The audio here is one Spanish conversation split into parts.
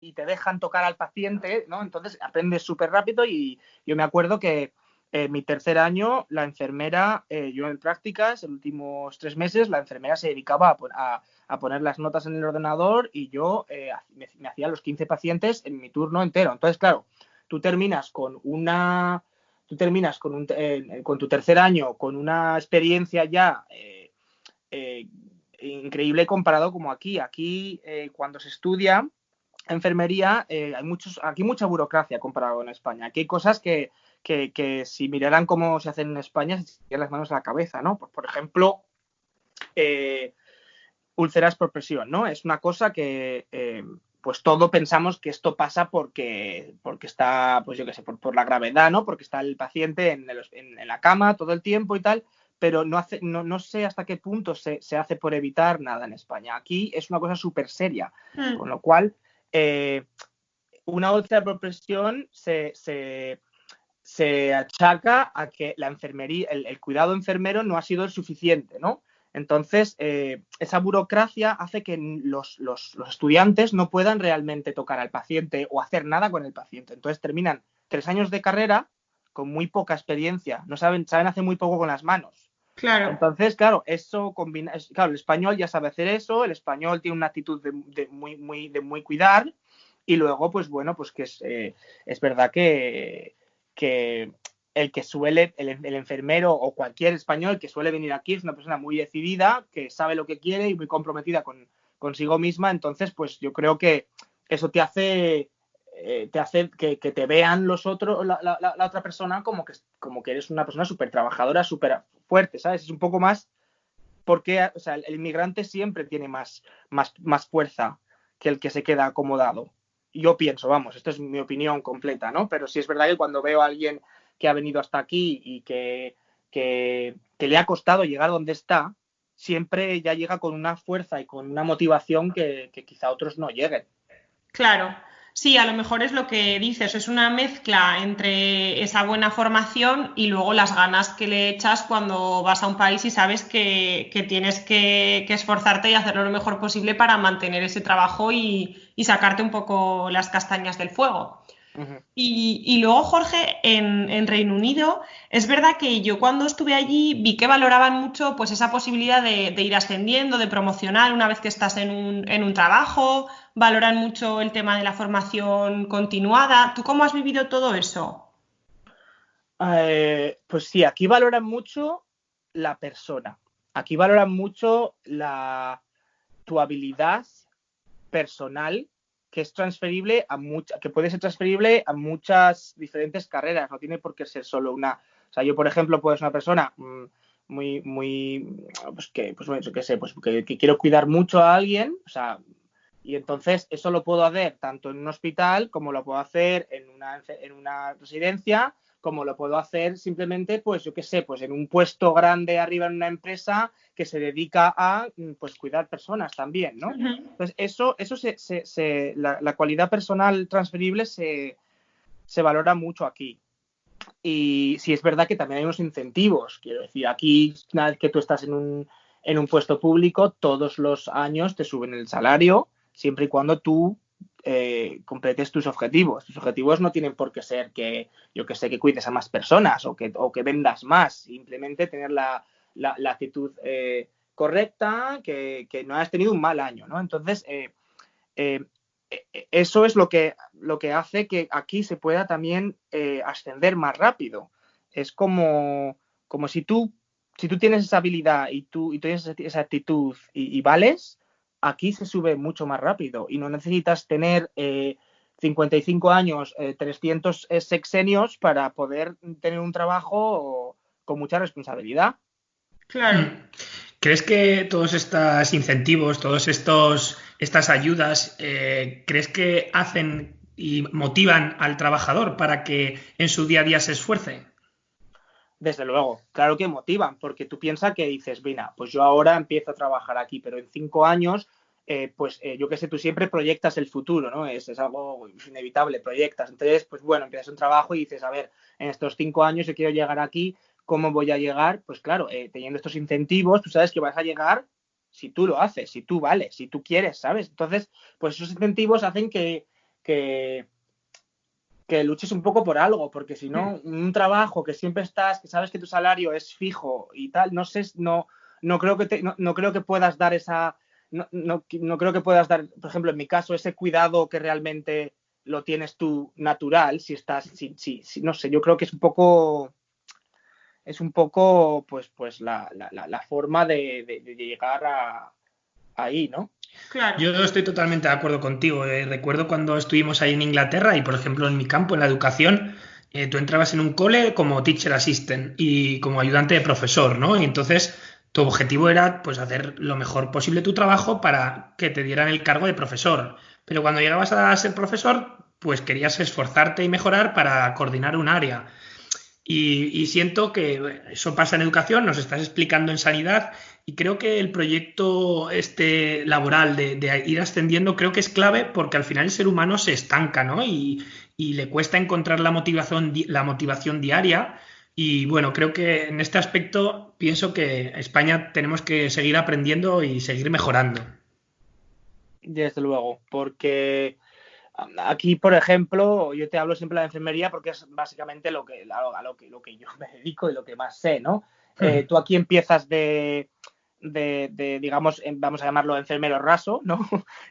y te dejan tocar al paciente, ¿no? Entonces aprendes súper rápido y yo me acuerdo que mi tercer año, la enfermera, yo en prácticas, los últimos 3 meses, la enfermera se dedicaba a poner las notas en el ordenador y yo me hacía los 15 pacientes en mi turno entero. Entonces, claro, tú terminas con una... Tú terminas con tu tercer año con una experiencia ya eh, increíble comparado como aquí. Aquí, cuando se estudia enfermería, aquí mucha burocracia comparado con España. Aquí hay cosas que si miraran cómo se hacen en España, se echarían las manos a la cabeza, ¿no? Pues, por ejemplo, eh, úlceras por presión, ¿no? Es una cosa que pues todo pensamos que esto pasa porque está, pues yo qué sé, por la gravedad, ¿no? Porque está el paciente en la cama todo el tiempo y tal, pero no sé hasta qué punto se hace por evitar nada en España. Aquí es una cosa súper seria, con lo cual una úlcera por presión se achaca a que la enfermería, el cuidado enfermero no ha sido el suficiente, ¿no? Entonces, esa burocracia hace que los estudiantes no puedan realmente tocar al paciente o hacer nada con el paciente. Entonces, terminan 3 años de carrera con muy poca experiencia. No saben hacer muy poco con las manos. Claro. Entonces, claro, eso combina. Claro, el español ya sabe hacer eso, el español tiene una actitud de muy cuidar, y luego, pues bueno, pues que es verdad que el enfermero o cualquier español que suele venir aquí es una persona muy decidida, que sabe lo que quiere y muy comprometida consigo misma. Entonces, pues yo creo que eso te hace que te vean los otros, la otra persona como que eres una persona súper trabajadora, súper fuerte, ¿sabes? Es un poco más porque, o sea, el inmigrante siempre tiene más fuerza que el que se queda acomodado. Yo pienso, vamos, esto es mi opinión completa, ¿no? Pero sí es verdad que cuando veo a alguien que ha venido hasta aquí y que le ha costado llegar donde está, siempre ya llega con una fuerza y con una motivación que quizá otros no lleguen. Claro, sí, a lo mejor es lo que dices, es una mezcla entre esa buena formación y luego las ganas que le echas cuando vas a un país y sabes que tienes que esforzarte y hacerlo lo mejor posible para mantener ese trabajo y sacarte un poco las castañas del fuego. Uh -huh. Y luego, Jorge, en Reino Unido, es verdad que yo cuando estuve allí vi que valoraban mucho pues esa posibilidad de ir ascendiendo, de promocionar una vez que estás en un trabajo, valoran mucho el tema de la formación continuada. ¿Tú cómo has vivido todo eso? Pues sí, aquí valoran mucho la persona. Aquí valoran mucho tu habilidad personal, que es transferible que puede ser transferible a muchas diferentes carreras. No tiene por qué ser solo una. O sea, yo, por ejemplo, puedo ser una persona muy, pues yo qué sé, pues que quiero cuidar mucho a alguien, o sea, y entonces eso lo puedo hacer tanto en un hospital como lo puedo hacer en una residencia, como lo puedo hacer simplemente, pues yo qué sé, pues en un puesto grande arriba en una empresa que se dedica a pues cuidar personas también, ¿no? Ujú. Entonces eso la cualidad personal transferible se valora mucho aquí. Y sí es verdad que también hay unos incentivos. Quiero decir, aquí, una vez que tú estás en un puesto público, todos los años te suben el salario, siempre y cuando tú completes tus objetivos. Tus objetivos no tienen por qué ser yo que sé, que cuides a más personas o que vendas más. Simplemente tener la actitud correcta, que no has tenido un mal año, ¿no? Entonces, eh, eso es lo que hace que aquí se pueda también ascender más rápido. Es como si tú tienes esa habilidad y tú tienes esa actitud y vales, aquí se sube mucho más rápido y no necesitas tener 55 años, 300 sexenios para poder tener un trabajo con mucha responsabilidad. Claro. Mm. ¿Crees que todos estos incentivos, estas ayudas, crees que hacen y motivan al trabajador para que en su día a día se esfuerce? Desde luego, claro que motivan, porque tú piensas que dices, mira, pues yo ahora empiezo a trabajar aquí, pero en 5 años, pues yo qué sé, tú siempre proyectas el futuro, ¿no? Es algo inevitable, proyectas. Entonces, pues bueno, empiezas un trabajo y dices, a ver, en estos 5 años yo quiero llegar aquí, ¿cómo voy a llegar? Pues claro, teniendo estos incentivos, tú sabes que vas a llegar si tú lo haces, si tú vales, si tú quieres, ¿sabes? Entonces, pues esos incentivos hacen que luches un poco por algo, porque si no, un trabajo que siempre estás, que sabes que tu salario es fijo y tal, no sé, no creo que no creo que puedas dar esa, no creo que puedas dar, por ejemplo, en mi caso, ese cuidado que realmente lo tienes tú natural, si estás, no sé, yo creo que es un poco pues la forma de llegar ahí, ¿no? Claro. Yo estoy totalmente de acuerdo contigo. Recuerdo cuando estuvimos ahí en Inglaterra y, por ejemplo, en mi campo, en la educación, tú entrabas en un cole como teacher assistant y como ayudante de profesor, ¿no? Y entonces tu objetivo era pues hacer lo mejor posible tu trabajo para que te dieran el cargo de profesor. Pero cuando llegabas a ser profesor, pues querías esforzarte y mejorar para coordinar un área. Y siento que eso pasa en educación, nos estás explicando en sanidad y creo que el proyecto laboral de ir ascendiendo creo que es clave porque al final el ser humano se estanca, ¿no? Y le cuesta encontrar la motivación diaria. Y bueno, creo que en este aspecto pienso que España tenemos que seguir aprendiendo y seguir mejorando. Desde luego, porque aquí, por ejemplo, yo te hablo siempre de la enfermería porque es básicamente a lo que yo me dedico y lo que más sé, ¿no? Tú aquí empiezas digamos, vamos a llamarlo enfermero raso, ¿no?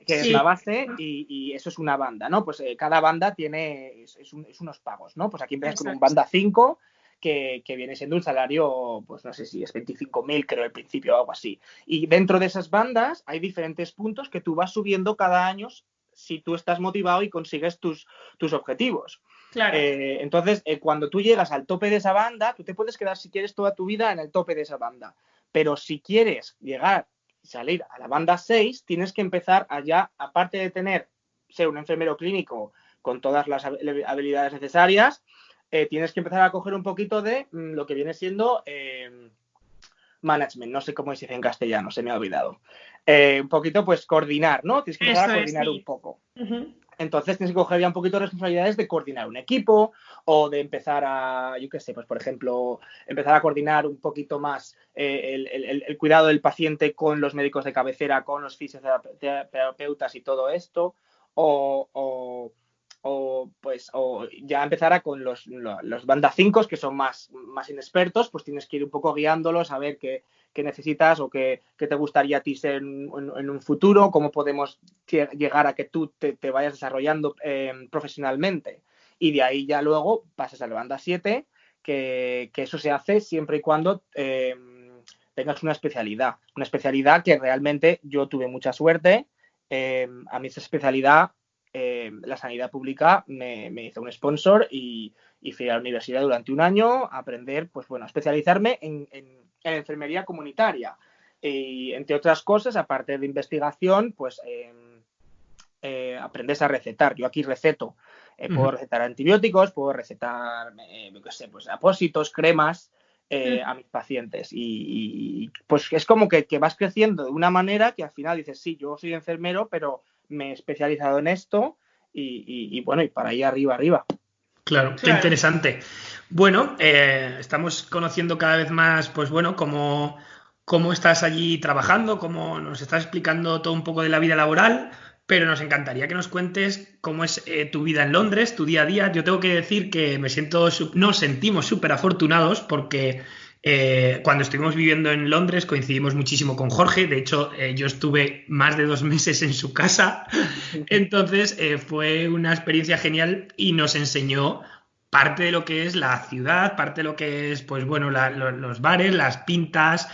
Que es Sí. la base y eso es una banda, ¿no? Pues cada banda tiene unos pagos, ¿no? Pues aquí empiezas con un banda 5 que viene siendo un salario, pues no sé si es 25.000, creo, al principio o algo así. Y dentro de esas bandas hay diferentes puntos que tú vas subiendo cada año si tú estás motivado y consigues tus objetivos. Claro. Entonces, cuando tú llegas al tope de esa banda, tú te puedes quedar, si quieres, toda tu vida en el tope de esa banda. Pero si quieres llegar y salir a la banda 6, tienes que empezar allá, aparte de ser un enfermero clínico con todas las habilidades necesarias, tienes que empezar a coger un poquito de lo que viene siendo management, no sé cómo se dice en castellano, se me ha olvidado. Un poquito, pues, coordinar, ¿no? Tienes que empezar a coordinar un poco. Entonces tienes que coger ya un poquito de responsabilidades de coordinar un equipo o de empezar a, yo qué sé, pues por ejemplo, empezar a coordinar un poquito más el cuidado del paciente con los médicos de cabecera, con los fisioterapeutas y todo esto, o ya empezar con los banda 5 que son más inexpertos, pues tienes que ir un poco guiándolos a ver qué necesitas o qué te gustaría a ti ser en un futuro, cómo podemos llegar a que tú te vayas desarrollando profesionalmente. Y de ahí ya luego pasas a la banda 7, que eso se hace siempre y cuando tengas una especialidad que realmente yo tuve mucha suerte. A mí esa especialidad, la sanidad pública me hizo un sponsor y fui a la universidad durante un año a aprender, pues bueno, a especializarme en enfermería comunitaria. Y entre otras cosas, aparte de investigación, pues aprendes a recetar. Yo aquí receto. Puedo recetar antibióticos, puedo recetar, qué sé, pues apósitos, cremas a mis pacientes. Y pues es como que vas creciendo de una manera que al final dices, sí, yo soy enfermero, pero me he especializado en esto y bueno, y para ahí arriba. Claro, qué interesante. Bueno, estamos conociendo cada vez más, pues bueno, cómo estás allí trabajando, cómo nos estás explicando todo un poco de la vida laboral, pero nos encantaría que nos cuentes cómo es tu vida en Londres, tu día a día. Yo tengo que decir que nos sentimos súper afortunados porque cuando estuvimos viviendo en Londres coincidimos muchísimo con Jorge. De hecho, yo estuve más de 2 meses en su casa. Entonces, fue una experiencia genial y nos enseñó parte de lo que es la ciudad, parte de lo que es, pues bueno, los bares, las pintas.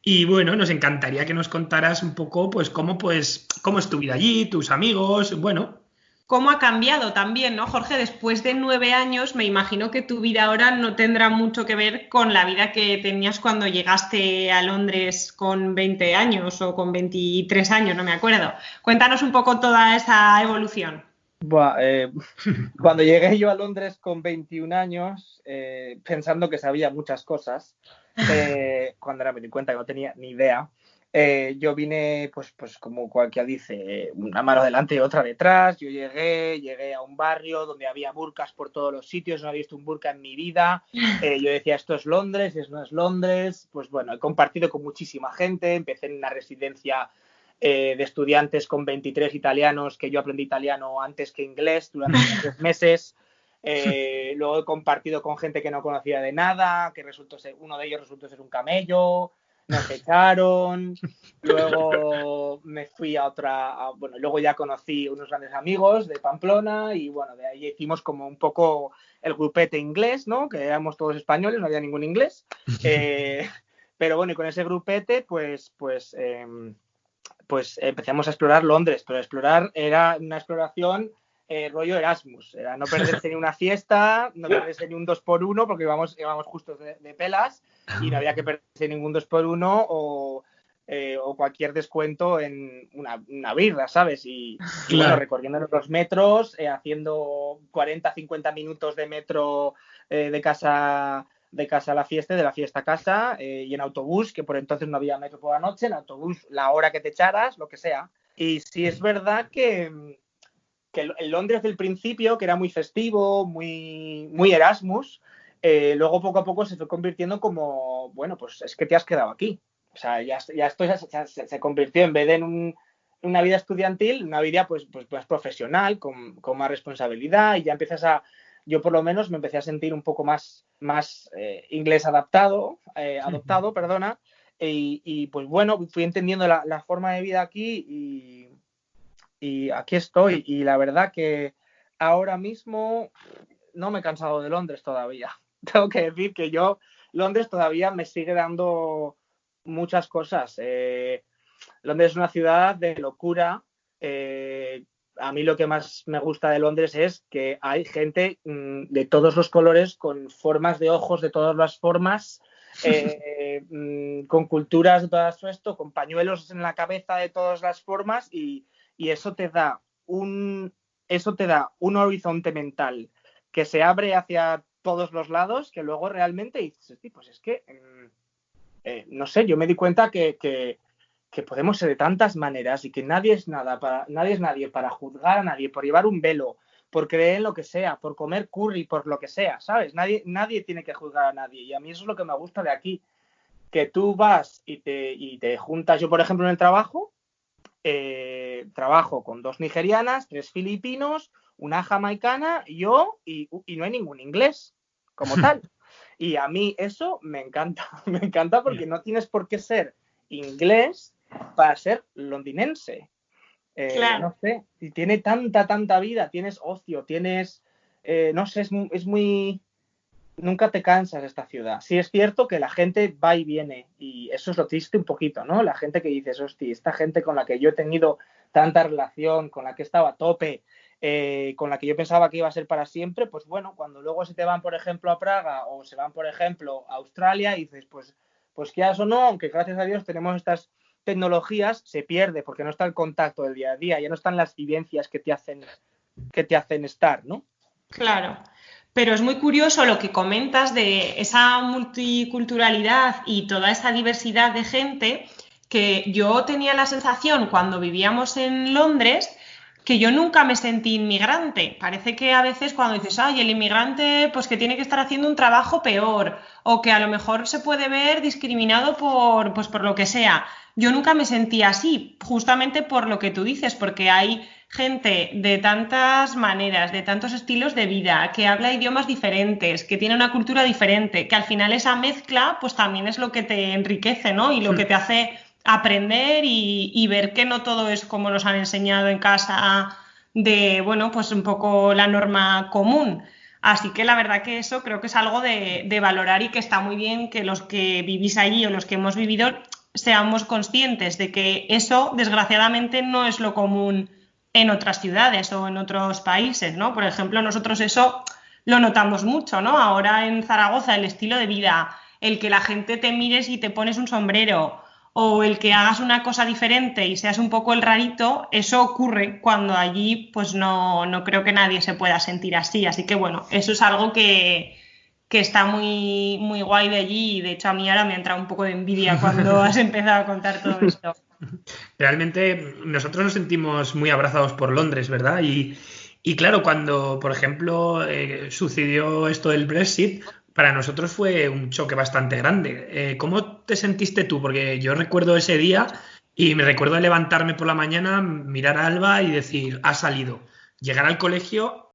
Y bueno, nos encantaría que nos contaras un poco, pues, cómo es tu vida allí, tus amigos, bueno. ¿Cómo ha cambiado también, no, Jorge? Después de 9 años, me imagino que tu vida ahora no tendrá mucho que ver con la vida que tenías cuando llegaste a Londres con 20 años o con 23 años, no me acuerdo. Cuéntanos un poco toda esa evolución. Cuando llegué yo a Londres con 21 años, pensando que sabía muchas cosas, cuando me di cuenta que no tenía ni idea, yo vine, pues como cualquiera dice, una mano delante y otra detrás. Yo llegué a un barrio donde había burkas por todos los sitios, no había visto un burka en mi vida. Yo decía, esto es Londres, esto no es Londres. Pues bueno, he compartido con muchísima gente, empecé en una residencia de estudiantes con 23 italianos, que yo aprendí italiano antes que inglés durante 3 meses. Luego he compartido con gente que no conocía de nada, que uno de ellos resultó ser un camello, nos echaron. Luego me fui luego ya conocí unos grandes amigos de Pamplona y bueno, de ahí hicimos como un poco el grupete inglés, ¿no? Que éramos todos españoles, no había ningún inglés. Pero bueno, y con ese grupete, pues empezamos a explorar Londres, pero explorar era una exploración rollo Erasmus, era no perderse ni una fiesta, no perderse ni un 2x1 porque íbamos justos de pelas y no había que perderse ningún 2x1 o cualquier descuento en una birra, ¿sabes? Y bueno, recorriendo los metros, haciendo 40-50 minutos de metro de casa a la fiesta, de la fiesta a casa, y en autobús, que por entonces no había metro por la noche, en autobús la hora que te echaras, lo que sea. Y sí es verdad que el Londres del principio, que era muy festivo, muy, muy Erasmus, luego poco a poco se fue convirtiendo como, bueno, pues es que te has quedado aquí. O sea, ya esto se convirtió, en vez de en una vida estudiantil, una vida pues profesional, con más responsabilidad, y ya yo por lo menos me empecé a sentir un poco más inglés adoptado, perdona, y pues bueno, fui entendiendo la forma de vida aquí y aquí estoy. Y la verdad que ahora mismo no me he cansado de Londres todavía. Tengo que decir que Londres todavía me sigue dando muchas cosas. Londres es una ciudad de locura. A mí lo que más me gusta de Londres es que hay gente de todos los colores, con formas de ojos de todas las formas, con culturas de todas esto, con pañuelos en la cabeza de todas las formas, y eso te da un horizonte mental que se abre hacia todos los lados, que luego realmente dices, pues es que no sé, yo me di cuenta que podemos ser de tantas maneras y que nadie es nadie para juzgar a nadie por llevar un velo, por creer en lo que sea, por comer curry, por lo que sea, ¿sabes? Nadie tiene que juzgar a nadie, y a mí eso es lo que me gusta de aquí, que tú vas y te juntas. Yo, por ejemplo, en el trabajo con 2 nigerianas, 3 filipinos, una jamaicana, yo, y no hay ningún inglés como tal. Y a mí eso me encanta porque no tienes por qué ser inglés para ser londinense. Claro. No sé, y tiene tanta vida, tienes ocio, tienes, no sé, es muy... Nunca te cansas de esta ciudad. Sí es cierto que la gente va y viene, y eso es lo triste un poquito, ¿no? La gente que dices, hostia, esta gente con la que yo he tenido tanta relación, con la que he estado a tope, con la que yo pensaba que iba a ser para siempre, pues bueno, cuando luego se te van, por ejemplo, a Praga o se van, por ejemplo, a Australia, y dices, pues quieras o no, aunque gracias a Dios tenemos estas tecnologías, se pierde porque no está el contacto del día a día, ya no están las vivencias que te hacen estar, ¿no? Claro. Pero es muy curioso lo que comentas de esa multiculturalidad y toda esa diversidad de gente, que yo tenía la sensación cuando vivíamos en Londres que yo nunca me sentí inmigrante. Parece que a veces cuando dices, ay, el inmigrante pues que tiene que estar haciendo un trabajo peor, o que a lo mejor se puede ver discriminado por lo que sea. Yo nunca me sentí así, justamente por lo que tú dices, porque hay gente de tantas maneras, de tantos estilos de vida, que habla idiomas diferentes, que tiene una cultura diferente, que al final esa mezcla pues también es lo que te enriquece, ¿no? Y lo que te hace aprender y ver que no todo es como nos han enseñado en casa, de, bueno, pues un poco la norma común. Así que la verdad que eso creo que es algo de valorar, y que está muy bien que los que vivís allí o los que hemos vivido seamos conscientes de que eso, desgraciadamente, no es lo común en otras ciudades o en otros países, ¿no? Por ejemplo, nosotros eso lo notamos mucho, ¿no? Ahora en Zaragoza, el estilo de vida, el que la gente te mire si te pones un sombrero, o el que hagas una cosa diferente y seas un poco el rarito, eso ocurre cuando allí pues no creo que nadie se pueda sentir así. Así que bueno, eso es algo que está muy, muy guay de allí, y de hecho a mí ahora me ha entrado un poco de envidia cuando has empezado a contar todo esto. Realmente nosotros nos sentimos muy abrazados por Londres, ¿verdad? Y claro, cuando, por ejemplo, sucedió esto del Brexit, para nosotros fue un choque bastante grande. ¿Cómo te sentiste tú? Porque yo recuerdo ese día Y me recuerdo de levantarme por la mañana, mirar a Alba y decir, ha salido. Llegar al colegio